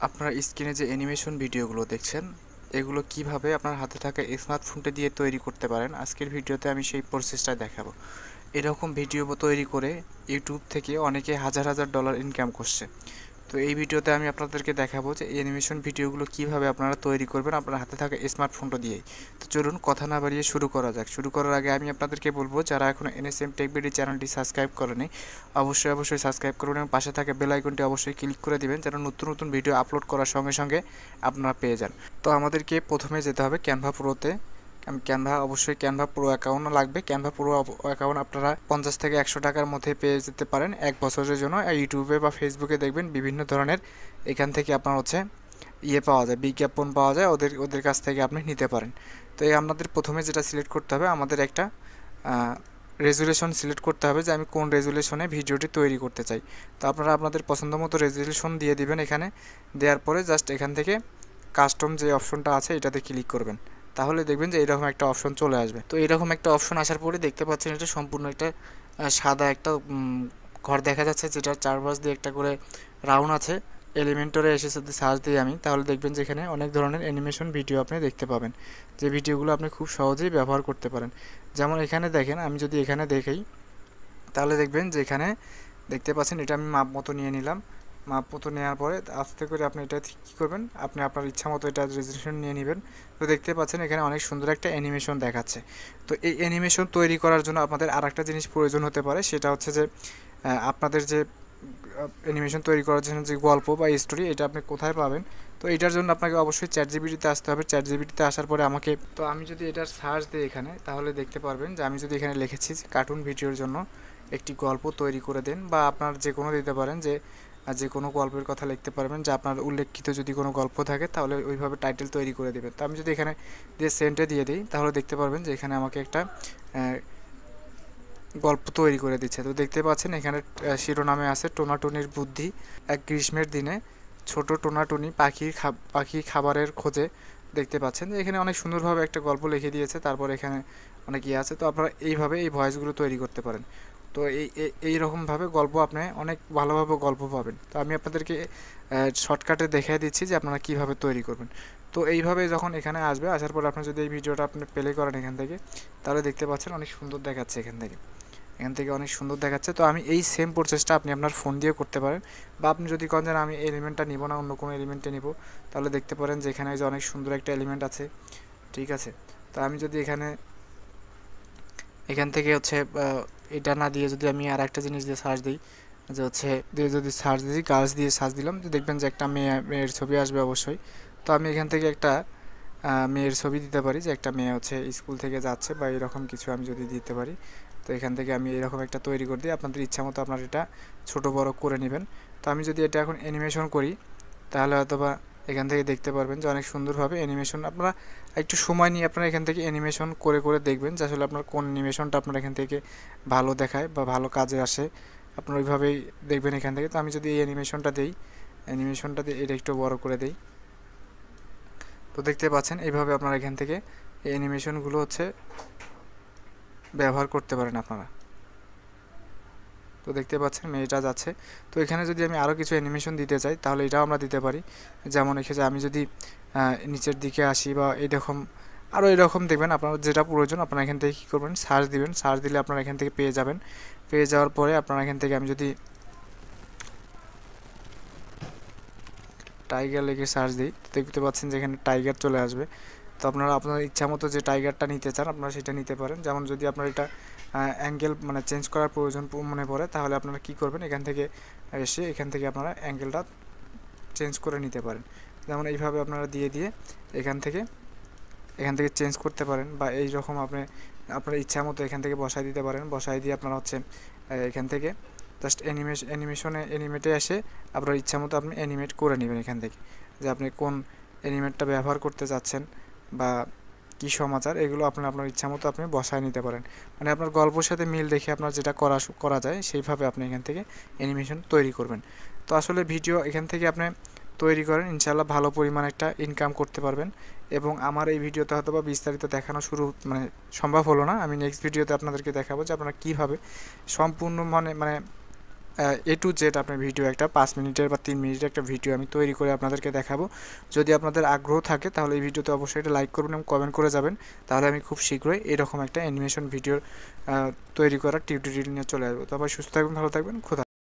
আপনার স্ক্রিনে যে অ্যানিমেশন ভিডিওগুলো দেখছেন এগুলো কিভাবে আপনার হাতে থাকা স্মার্টফোনটা দিয়ে তৈরি করতে পারেন আজকের ভিডিওতে আমি সেই প্রসেসটা দেখাবো। এরকম ভিডিও তৈরি করে ইউটিউব থেকে অনেকে হাজার হাজার ডলার ইনকাম করছে। তো এই ভিডিওতে আমি আপনাদেরকে দেখাবো যে অ্যানিমেশন ভিডিওগুলো কিভাবে আপনারা তৈরি করবেন আপনার হাতে থাকা স্মার্টফোনটা দিয়েই। তো চলুন কথা না বাড়িয়ে শুরু করা যাক। শুরু করার আগে আমি আপনাদেরকে বলবো যারা এখনও এনএসএম টেক বিডি চ্যানেলটি সাবস্ক্রাইব করেনি অবশ্যই সাবস্ক্রাইব করবেন এবং পাশে থাকা বেল আইকনটি অবশ্যই ক্লিক করে দিবেন যেন নতুন নতুন ভিডিও আপলোড করার সঙ্গে সঙ্গে আপনারা পেয়ে যান। তো আমাদেরকে প্রথমে যেতে হবে ক্যানভা প্রোতে। অবশ্যই ক্যানভা প্রো অ্যাকাউন্ট লাগবে। ক্যানভা প্রো অ্যাকাউন্ট আপনারা 50 থেকে 100 টাকার মধ্যে পেয়ে যেতে পারেন 1 বছরের জন্য। ইউটিউবে বা ফেসবুকে দেখবেন বিভিন্ন ধরনের এখান থেকে আপনার পাওয়া যায়, বিজ্ঞাপন পাওয়া যায়, ওদের কাছ থেকে আপনি নিতে পারেন। তো এই আপনাদের প্রথমে যেটা সিলেক্ট করতে হবে, আমাদের একটা রেজুলেশন সিলেক্ট করতে হবে যে আমি কোন রেজুলেশনে ভিডিওটি তৈরি করতে চাই। তো আপনারা আপনাদের পছন্দ মতো রেজুলেশন দিয়ে দিবেন। এখানে দেওয়ার পরে জাস্ট এখান থেকে কাস্টম যে অপশনটা আছে এটাতে ক্লিক করবেন। তাহলে দেখবেন যে এরকম একটা অপশন চলে আসবে। তো এরকম একটা অপশন আসার পরে দেখতে পাচ্ছেন এটা সম্পূর্ণ একটা সাদা একটা ঘর দেখা যাচ্ছে, যেটার চারপাশ দিয়ে একটা করে রাউন্ড আছে। এলিমেন্টরে এসে যদি সার্চ দিই আমি, তাহলে দেখবেন যে এখানে অনেক ধরনের অ্যানিমেশন ভিডিও আপনি দেখতে পাবেন, যে ভিডিওগুলো আপনি খুব সহজেই ব্যবহার করতে পারেন। যেমন এখানে দেখেন, আমি যদি এখানে দেখাই তাহলে দেখবেন যে এখানে দেখতে পাচ্ছেন এটা আমি মাপ মতো নিয়ে নিলাম। মাপ মতো নেওয়ার পরে আস্তে করে আপনি এটা কী করবেন, আপনি আপনার ইচ্ছা মতো এটা রেজুলেশন নিয়ে নেবেন। তো দেখতে পাচ্ছেন এখানে অনেক সুন্দর একটা অ্যানিমেশন দেখাচ্ছে। তো এই অ্যানিমেশন তৈরি করার জন্য আপনাদের আরেকটা জিনিস প্রয়োজন হতে পারে, সেটা হচ্ছে যে আপনাদের যে অ্যানিমেশন তৈরি করার জন্য যে গল্প বা স্টোরি, এটা আপনি কোথায় পাবেন। তো এটার জন্য আপনাকে অবশ্যই চ্যাটজিপিটিতে আসতে হবে। চ্যাটজিপিটিতে আসার পরে তো আমি যদি এটার সার্চ দিই এখানে, তাহলে দেখতে পারবেন যে আমি যদি এখানে লিখেছি কার্টুন ভিডিওর জন্য একটি গল্প তৈরি করে দেন, বা আপনার যে কোনো দিতে পারেন, যে কোনো গল্পের কথা লিখতে পারবেন, যে আপনার উল্লেখিত যদি কোনো গল্প থাকে তাহলে ওইভাবে টাইটেল তৈরি করে দেবেন। তো আমি যদি এখানে দিয়ে সেন্টে দিয়ে দিই, তাহলে দেখতে পারবেন যে এখানে আমাকে একটা গল্প তৈরি করে দিচ্ছে। তো দেখতে পাচ্ছেন এখানে শিরোনামে আছে টোনাটুনির বুদ্ধি। এক গ্রীষ্মের দিনে ছোট টোনাটুনি পাখি খাবারের খোঁজে। দেখতে পাচ্ছেন যে এখানে অনেক সুন্দরভাবে একটা গল্প লিখে দিয়েছে। তারপর এখানে অনেক আছে। তো আপনারা এইভাবে এই ভয়েসগুলো তৈরি করতে পারেন। তো এই রকমভাবে গল্প আপনি অনেক ভালোভাবে গল্প পাবেন। তো আমি আপনাদেরকে শর্টকাটে দেখিয়ে দিচ্ছি যে আপনারা কীভাবে তৈরি করবেন। তো এইভাবে যখন এখানে আসবে, আসার পর আপনি যদি এই ভিডিওটা আপনি প্লে করেন এখান থেকে, তাহলে দেখতে পাচ্ছেন অনেক সুন্দর দেখাচ্ছে এখান থেকে অনেক সুন্দর দেখাচ্ছে। তো আমি এই সেম প্রসেসটা আপনি আপনার ফোন দিয়ে করতে পারেন, বা আপনি যদি করেন যে আমি এলিমেন্টটা নিব না, অন্য কোনো এলিমেন্টে নিব, তাহলে দেখতে পারেন যে এখানে যে অনেক সুন্দর একটা এলিমেন্ট আছে। ঠিক আছে, তো আমি যদি এখান থেকে এটা না দিয়ে যদি আমি আর একটা জিনিস দিয়ে সার্চ দিই, যদি সার্চ দিই গার্লস দিয়ে সার্চ দিলাম, তো দেখবেন যে একটা মেয়ের ছবি আসবে অবশ্যই। তো আমি এখান থেকে একটা মেয়ের ছবি দিতে পারি, যে একটা মেয়ে স্কুল থেকে যাচ্ছে বা এরকম কিছু আমি যদি দিতে পারি। তো এখান থেকে আমি এরকম একটা তৈরি করে দিই। আপনাদের ইচ্ছা মতো আপনারা এটা ছোট বড় করে নেবেন। তো আমি যদি এটা এখন অ্যানিমেশন করি, তাহলে হয়তোবা এখান থেকে দেখতে পারবেন যে অনেক সুন্দরভাবে অ্যানিমেশন, আপনারা একটু সময় নিয়ে আপনারা এখান থেকে অ্যানিমেশন করে করে দেখবেন যে আসলে আপনার কোন অ্যানিমেশনটা আপনার এখান থেকে ভালো দেখায় বা ভালো কাজে আসে। আপনারা ওইভাবেই দেখবেন এখান থেকে। তো আমি যদি এই অ্যানিমেশনটা দিয়ে এটা একটু বড় করে দিই, তো দেখতে পাচ্ছেন এইভাবে আপনারা এখান থেকে এই অ্যানিমেশনগুলো ব্যবহার করতে পারেন আপনারা। তো দেখতে পাচ্ছেন মেয়েটা যাচ্ছে। তো এখানে যদি আমি আরও কিছু অ্যানিমেশন দিতে চাই, তাহলে এটাও আমরা দিতে পারি। যেমন এখানে আমি যদি নিচের দিকে আসি বা আরও এরকম দেখবেন, আপনার যেটা প্রয়োজন আপনারা এখান থেকে কী করবেন, সার্চ দিবেন। সার্চ দিলে আপনারা এখান থেকে পেয়ে যাবেন। পেয়ে যাওয়ার পরে আপনারা এখান থেকে আমি যদি টাইগার লিখে সার্চ দিই, দেখতে পাচ্ছেন যে এখানে টাইগার চলে আসবে। তো আপনারা আপনার ইচ্ছা মতো যে টাইগারটা নিতে চান আপনারা সেটা নিতে পারেন। যেমন যদি আপনার এটা অ্যাঙ্গেল চেঞ্জ করার প্রয়োজন মনে পড়ে, তাহলে আপনারা কী করবেন, এখান থেকে এখান থেকে আপনারা অ্যাঙ্গেলটা চেঞ্জ করে নিতে পারেন। যেমন এইভাবে আপনারা দিয়ে এখান থেকে চেঞ্জ করতে পারেন, বা এই রকম আপনার ইচ্ছা মতো এখান থেকে বসাই দিতে পারেন। বসাই দিয়ে আপনারা এখান থেকে জাস্ট অ্যানিমেটে এসে আপনার ইচ্ছা মতো আপনি অ্যানিমেট করে নেবেন এখান থেকে, যে আপনি কোন অ্যানিমেটটা ব্যবহার করতে চাচ্ছেন বা কী সমাচার, এগুলো আপনার ইচ্ছা মতো আপনি বসায় নিতে পারেন। আপনার গল্পের সাথে মিল দেখে আপনার যেটা করা যায় সেইভাবে আপনি এখান থেকে অ্যানিমেশন তৈরি করবেন। তো আসলে ভিডিও এখান থেকে আপনি তৈরি করেন, ইনশাআল্লাহ ভালো পরিমাণ একটা ইনকাম করতে পারবেন। এবং আমার এই ভিডিওতে হয়তো বা বিস্তারিত দেখানো সম্ভব হলো না। আমি নেক্সট ভিডিওতে আপনাদেরকে দেখাবো যে আপনারা কীভাবে সম্পূর্ণ A to Z আপনার ভিডিও একটা 5 মিনিটের বা 3 মিনিটের একটা ভিডিও আমি তৈরি করে আপনাদেরকে দেখাবো। যদি আপনাদের আগ্রহ থাকে তাহলে এই ভিডিওতে অবশ্যই একটা লাইক করবেন এবং কমেন্ট করে যাবেন। তাহলে আমি খুব শীঘ্রই এরকম একটা অ্যানিমেশন ভিডিও তৈরি করার টিউটোরিয়াল নিয়ে চলে আসবো। তো সবাই সুস্থ থাকবেন, ভালো থাকবেন, খোদা।